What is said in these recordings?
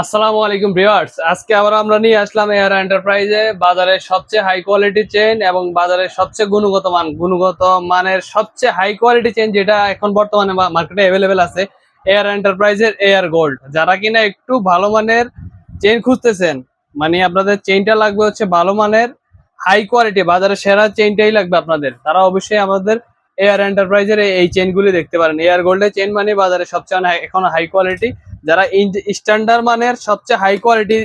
আসসালামু আলাইকুম ভিউয়ার্স, আজকে আবার আমরা নিয়ে আসলাম এয়ার এন্টারপ্রাইজে বাজারের সবচেয়ে হাই কোয়ালিটি চেইন এবং বাজারের সবচেয়ে গুণগত মানের সবচেয়ে হাই কোয়ালিটি চেইন যেটা এখন বর্তমানে মার্কেটে অ্যাভেলেবেল আছে। এয়ার এন্টারপ্রাইজের এয়ার গোল্ড, যারা কিনা একটু ভালো মানের চেইন খুঁজতেছেন, মানে আপনাদের চেইনটা লাগবে হচ্ছে ভালো মানের হাই কোয়ালিটি, বাজারের সেরা চেইনটাই লাগবে আপনাদের, তারা অবশ্যই আমাদের এয়ার এন্টারপ্রাইজের এই চেইনগুলি দেখতে পারেন। এয়ার গোল্ডের চেইন মানে বাজারে সবচেয়ে এখন হাই কোয়ালিটি, যারা স্ট্যান্ডার্ড মানের সবচেয়ে হাই কোয়ালিটি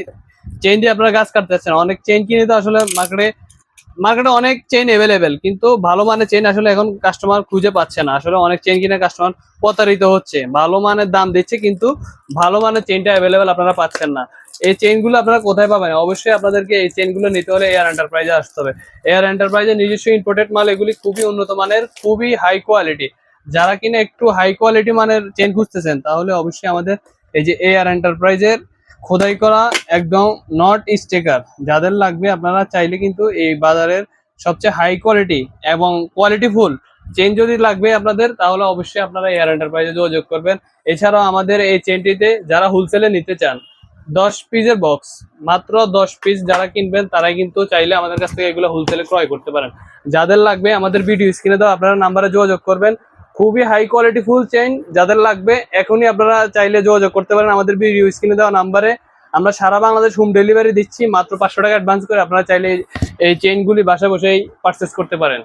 চেইন দিয়ে আপনারা কাজ কাটতেছেন। অনেক চেইন কিনে তো আসলে মার্কেটে অনেক চেইন অ্যাভেলেবেল, কিন্তু ভালো মানের চেইন আসলে এখন কাস্টমার খুঁজে পাচ্ছে না। আসলে অনেক চেইন কিনে কাস্টমার প্রতারিত হচ্ছে, ভালো মানের দাম দিচ্ছে কিন্তু ভালো মানের চেইনটা অ্যাভেলেবেল আপনারা পাচ্ছেন না। এই চেইনগুলো আপনারা কোথায় পাবেন? অবশ্যই আপনাদেরকে এই চেইনগুলো নিতে হলে এয়ার এন্টারপ্রাইজে আসতে হবে। এয়ার এন্টারপ্রাইজের নিজস্ব ইম্পোর্টেড মাল, এগুলি খুবই উন্নত মানের, খুবই হাই কোয়ালিটি। যারা কিনা একটু হাই কোয়ালিটি মানের চেইন খুঁজতেছেন, তাহলে অবশ্যই আমাদের এই যে এয়ার এন্টারপ্রাইজের খোদাই করা একদম নট স্টিকার যাদের লাগবে, আপনারা চাইলে কিন্তু এই বাজারের সবচেয়ে হাই কোয়ালিটি এবং কোয়ালিটি ফুল চেইন যদি লাগবে আপনাদের, তাহলে অবশ্যই আপনারা এয়ার এন্টারপ্রাইজে যোগাযোগ করবেন। এছাড়াও আমাদের এই চেইনটিতে যারা হোলসেলে নিতে চান, 10 পিসের বক্স, মাত্র 10 পিস যারা কিনবেন তারাই কিন্তু চাইলে আমাদের কাছ থেকে এগুলো হোলসেলে ক্রয় করতে পারেন। যাদের লাগবে আমাদের ভিডিও স্ক্রিনে দেওয়া আপনারা নাম্বারে যোগাযোগ করবেন। খুবই হাই কোয়ালিটি ফুল চেইন যাদের লাগবে, এখনই আপনারা চাইলে যোগাযোগ করতে পারেন আমাদের ভিডিও স্ক্রিনে দেওয়া নাম্বারে। আমরা সারা বাংলাদেশ হোম ডেলিভারি দিচ্ছি, মাত্র 500 টাকা অ্যাডভান্স করে আপনারা চাইলে এই চেইনগুলি বাসায় বসেই পারচেস করতে পারেন।